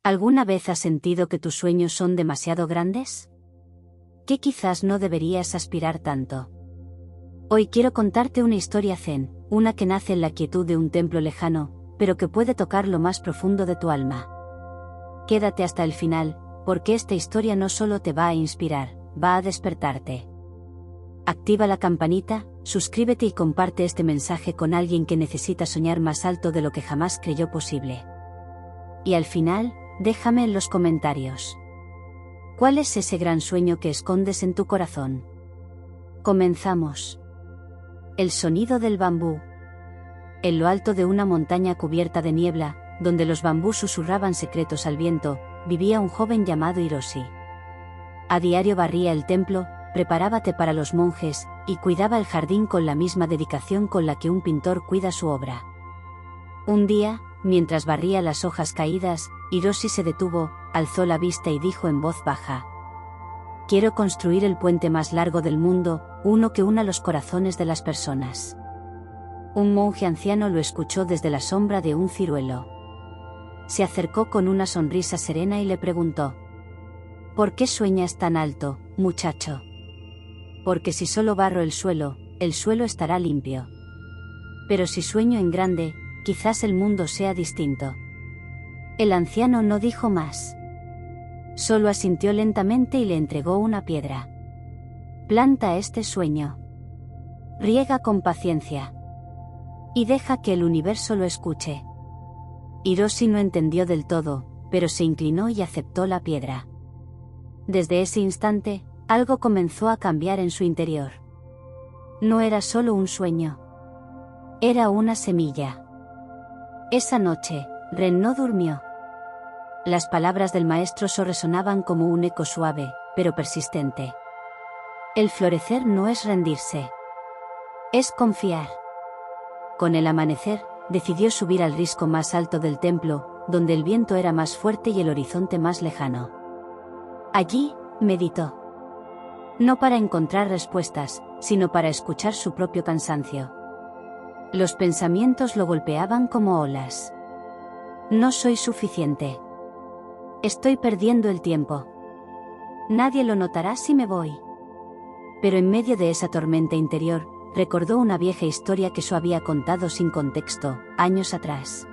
¿Alguna vez has sentido que tus sueños son demasiado grandes? ¿Que quizás no deberías aspirar tanto? Hoy quiero contarte una historia zen, una que nace en la quietud de un templo lejano, pero que puede tocar lo más profundo de tu alma. Quédate hasta el final, porque esta historia no solo te va a inspirar, va a despertarte. Activa la campanita, suscríbete y comparte este mensaje con alguien que necesita soñar más alto de lo que jamás creyó posible. Y al final, déjame en los comentarios. ¿Cuál es ese gran sueño que escondes en tu corazón? Comenzamos. El sonido del bambú. En lo alto de una montaña cubierta de niebla, donde los bambús susurraban secretos al viento, vivía un joven llamado Hiroshi. A diario barría el templo, preparaba té para los monjes, y cuidaba el jardín con la misma dedicación con la que un pintor cuida su obra. Un día, mientras barría las hojas caídas, Hiroshi se detuvo, alzó la vista y dijo en voz baja: «Quiero construir el puente más largo del mundo, uno que una los corazones de las personas». Un monje anciano lo escuchó desde la sombra de un ciruelo. Se acercó con una sonrisa serena y le preguntó: «¿Por qué sueñas tan alto, muchacho?» «Porque si solo barro el suelo estará limpio. Pero si sueño en grande, quizás el mundo sea distinto». El anciano no dijo más. Solo asintió lentamente y le entregó una piedra. «Planta este sueño. Riega con paciencia. Y deja que el universo lo escuche». Hiroshi no entendió del todo, pero se inclinó y aceptó la piedra. Desde ese instante, algo comenzó a cambiar en su interior. No era solo un sueño. Era una semilla. Esa noche, Ren no durmió. Las palabras del maestro So resonaban como un eco suave, pero persistente. El florecer no es rendirse. Es confiar. Con el amanecer, decidió subir al risco más alto del templo, donde el viento era más fuerte y el horizonte más lejano. Allí, meditó. No para encontrar respuestas, sino para escuchar su propio cansancio. Los pensamientos lo golpeaban como olas. «No soy suficiente. Estoy perdiendo el tiempo. Nadie lo notará si me voy». Pero en medio de esa tormenta interior, recordó una vieja historia que So había contado sin contexto, años atrás.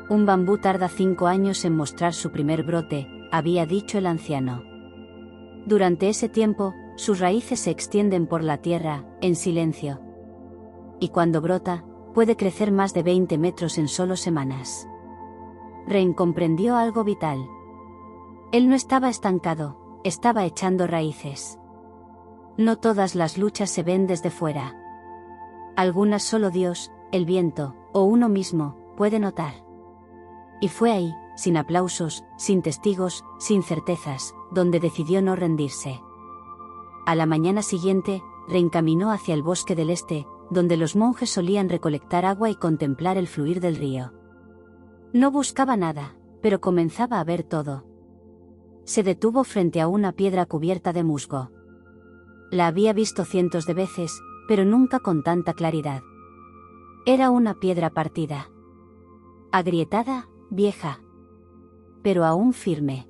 «Un bambú tarda 5 años en mostrar su primer brote», había dicho el anciano. Durante ese tiempo, sus raíces se extienden por la tierra, en silencio. Y cuando brota, puede crecer más de 20 metros en solo semanas. Ren comprendió algo vital. Él no estaba estancado, estaba echando raíces. No todas las luchas se ven desde fuera. Algunas solo Dios, el viento, o uno mismo, puede notar. Y fue ahí, sin aplausos, sin testigos, sin certezas, donde decidió no rendirse. A la mañana siguiente, reencaminó hacia el bosque del este, donde los monjes solían recolectar agua y contemplar el fluir del río. No buscaba nada, pero comenzaba a ver todo. Se detuvo frente a una piedra cubierta de musgo. La había visto cientos de veces, pero nunca con tanta claridad. Era una piedra partida. Agrietada, vieja. Pero aún firme.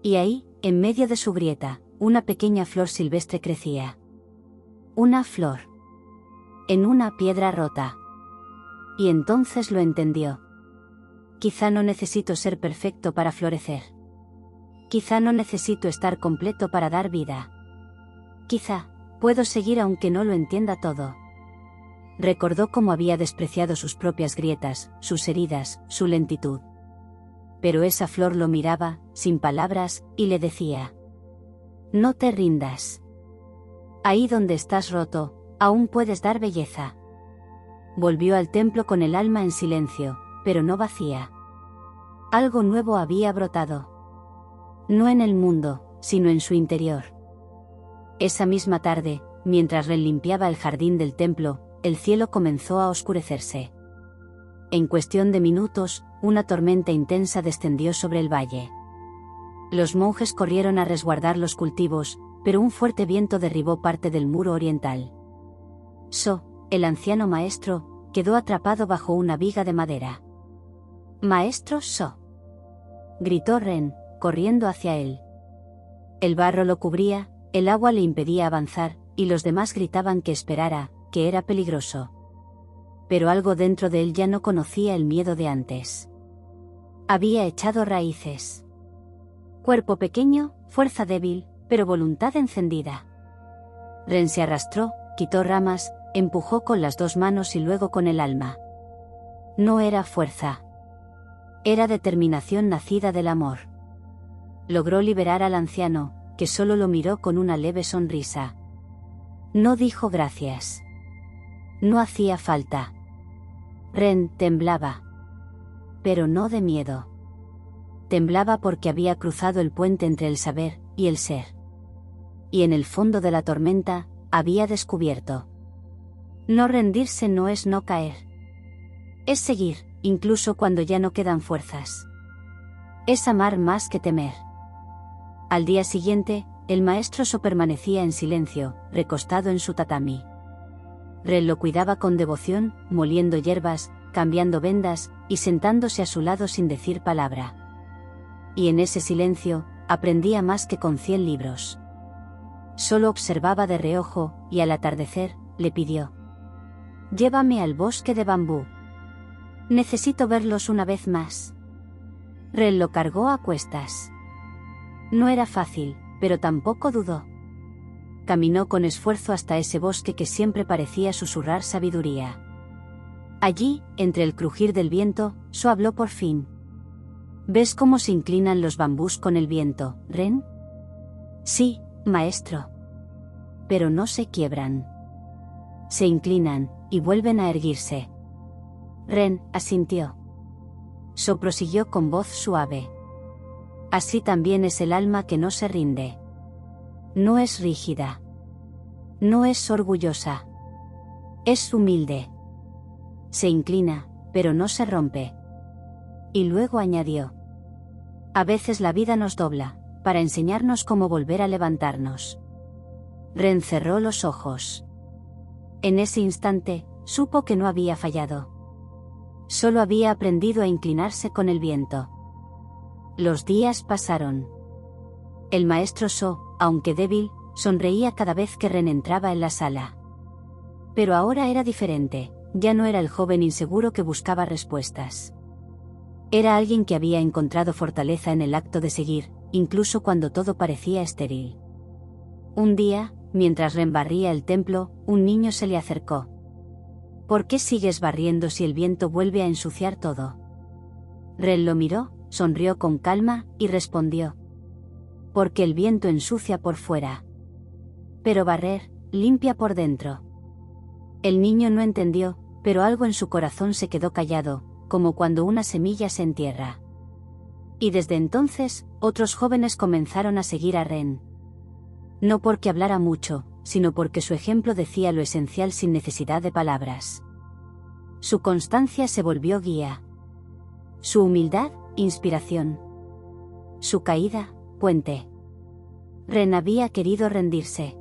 Y ahí, en medio de su grieta, una pequeña flor silvestre crecía. Una flor. En una piedra rota. Y entonces lo entendió. Quizá no necesito ser perfecto para florecer. Quizá no necesito estar completo para dar vida. Quizá, puedo seguir aunque no lo entienda todo. Recordó cómo había despreciado sus propias grietas, sus heridas, su lentitud. Pero esa flor lo miraba, sin palabras, y le decía: «No te rindas. Ahí donde estás roto, aún puedes dar belleza». Volvió al templo con el alma en silencio, pero no vacía. Algo nuevo había brotado. No en el mundo, sino en su interior. Esa misma tarde, mientras Ren limpiaba el jardín del templo, el cielo comenzó a oscurecerse. En cuestión de minutos, una tormenta intensa descendió sobre el valle. Los monjes corrieron a resguardar los cultivos, pero un fuerte viento derribó parte del muro oriental. So, el anciano maestro, quedó atrapado bajo una viga de madera. «Maestro So». gritó Ren, corriendo hacia él. El barro lo cubría, el agua le impedía avanzar, y los demás gritaban que esperara, que era peligroso. Pero algo dentro de él ya no conocía el miedo de antes. Había echado raíces. Cuerpo pequeño, fuerza débil, pero voluntad encendida. Ren se arrastró, quitó ramas, empujó con las dos manos y luego con el alma. No era fuerza. Era determinación nacida del amor. Logró liberar al anciano, que solo lo miró con una leve sonrisa. No dijo gracias. No hacía falta. Ren temblaba. Pero no de miedo. Temblaba porque había cruzado el puente entre el saber y el ser. Y en el fondo de la tormenta, había descubierto. No rendirse no es no caer. Es seguir, incluso cuando ya no quedan fuerzas. Es amar más que temer. Al día siguiente, el maestro So permanecía en silencio, recostado en su tatami. Ren lo cuidaba con devoción, moliendo hierbas, cambiando vendas, y sentándose a su lado sin decir palabra. Y en ese silencio, aprendía más que con 100 libros. Solo observaba de reojo, y al atardecer, le pidió: «Llévame al bosque de bambú. Necesito verlos una vez más». Ren lo cargó a cuestas. No era fácil, pero tampoco dudó. Caminó con esfuerzo hasta ese bosque que siempre parecía susurrar sabiduría. Allí, entre el crujir del viento, So habló por fin. «¿Ves cómo se inclinan los bambús con el viento, Ren?» «Sí, maestro. Pero no se quiebran. Se inclinan, y vuelven a erguirse». Ren asintió. So prosiguió con voz suave. «Así también es el alma que no se rinde. No es rígida. No es orgullosa. Es humilde. Se inclina, pero no se rompe». Y luego añadió: «A veces la vida nos dobla, para enseñarnos cómo volver a levantarnos». Ren cerró los ojos. En ese instante, supo que no había fallado. Solo había aprendido a inclinarse con el viento. Los días pasaron. El maestro So, aunque débil, sonreía cada vez que Ren entraba en la sala. Pero ahora era diferente, ya no era el joven inseguro que buscaba respuestas. Era alguien que había encontrado fortaleza en el acto de seguir, incluso cuando todo parecía estéril. Un día, mientras Ren barría el templo, un niño se le acercó. «¿Por qué sigues barriendo si el viento vuelve a ensuciar todo?» Ren lo miró, sonrió con calma, y respondió: «Porque el viento ensucia por fuera. Pero barrer, limpia por dentro». El niño no entendió, pero algo en su corazón se quedó callado, como cuando una semilla se entierra. Y desde entonces, otros jóvenes comenzaron a seguir a Ren. No porque hablara mucho, sino porque su ejemplo decía lo esencial sin necesidad de palabras. Su constancia se volvió guía. Su humildad, inspiración. Su caída, puente. Ren había querido rendirse.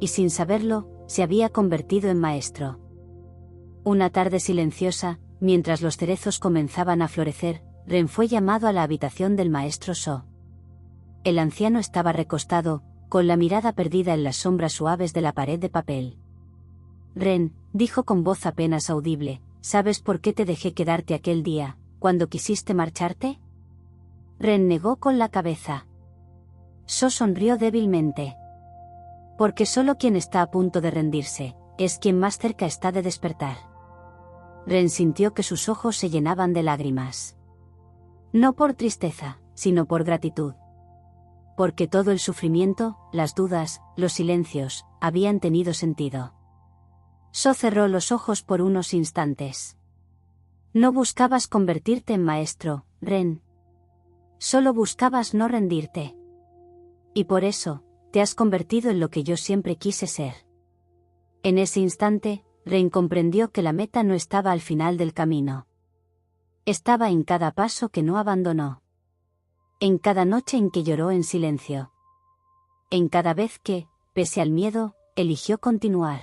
Y sin saberlo, se había convertido en maestro. Una tarde silenciosa, mientras los cerezos comenzaban a florecer, Ren fue llamado a la habitación del maestro So. El anciano estaba recostado, con la mirada perdida en las sombras suaves de la pared de papel. «Ren», dijo con voz apenas audible, «¿sabes por qué te dejé quedarte aquel día, cuando quisiste marcharte?» Ren negó con la cabeza. So sonrió débilmente. «Porque solo quien está a punto de rendirse, es quien más cerca está de despertar». Ren sintió que sus ojos se llenaban de lágrimas. No por tristeza, sino por gratitud. Porque todo el sufrimiento, las dudas, los silencios, habían tenido sentido. So cerró los ojos por unos instantes. No buscabas convertirte en maestro, Ren. Solo buscabas no rendirte. Y por eso, te has convertido en lo que yo siempre quise ser. En ese instante, Ren comprendió que la meta no estaba al final del camino. Estaba en cada paso que no abandonó. En cada noche en que lloró en silencio. En cada vez que, pese al miedo, eligió continuar.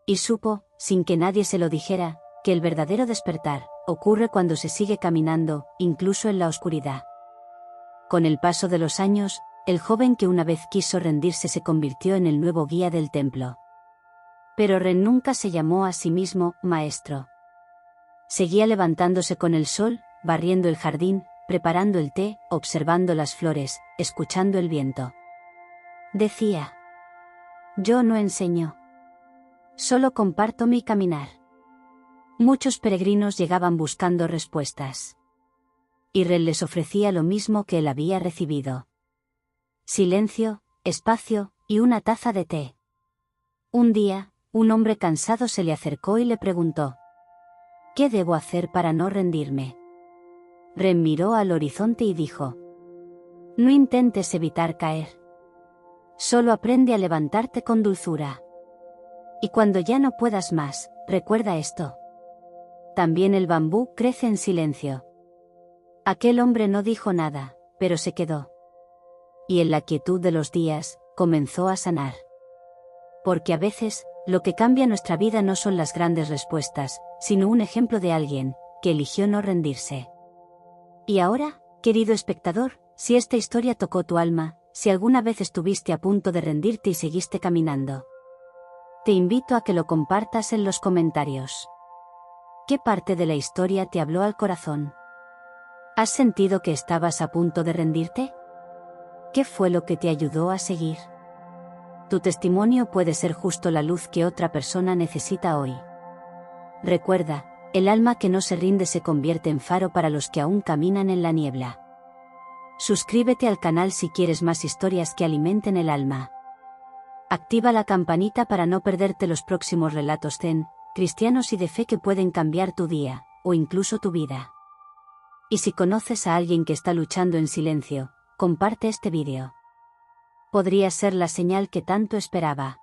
Y supo, sin que nadie se lo dijera, que el verdadero despertar ocurre cuando se sigue caminando, incluso en la oscuridad. Con el paso de los años, el joven que una vez quiso rendirse se convirtió en el nuevo guía del templo. Pero Ren nunca se llamó a sí mismo maestro. Seguía levantándose con el sol, barriendo el jardín, preparando el té, observando las flores, escuchando el viento. Decía: yo no enseño. Solo comparto mi caminar. Muchos peregrinos llegaban buscando respuestas. Y Ren les ofrecía lo mismo que él había recibido: silencio, espacio y una taza de té. Un día, un hombre cansado se le acercó y le preguntó: ¿qué debo hacer para no rendirme? Ren miró al horizonte y dijo: no intentes evitar caer. Solo aprende a levantarte con dulzura. Y cuando ya no puedas más, recuerda esto: también el bambú crece en silencio. Aquel hombre no dijo nada, pero se quedó. Y en la quietud de los días, comenzó a sanar. Porque a veces, lo que cambia nuestra vida no son las grandes respuestas, sino un ejemplo de alguien que eligió no rendirse. Y ahora, querido espectador, si esta historia tocó tu alma, si alguna vez estuviste a punto de rendirte y seguiste caminando, te invito a que lo compartas en los comentarios. ¿Qué parte de la historia te habló al corazón? ¿Has sentido que estabas a punto de rendirte? ¿Qué fue lo que te ayudó a seguir? Tu testimonio puede ser justo la luz que otra persona necesita hoy. Recuerda, el alma que no se rinde se convierte en faro para los que aún caminan en la niebla. Suscríbete al canal si quieres más historias que alimenten el alma. Activa la campanita para no perderte los próximos relatos zen, cristianos y de fe que pueden cambiar tu día, o incluso tu vida. Y si conoces a alguien que está luchando en silencio, comparte este vídeo. Podría ser la señal que tanto esperaba.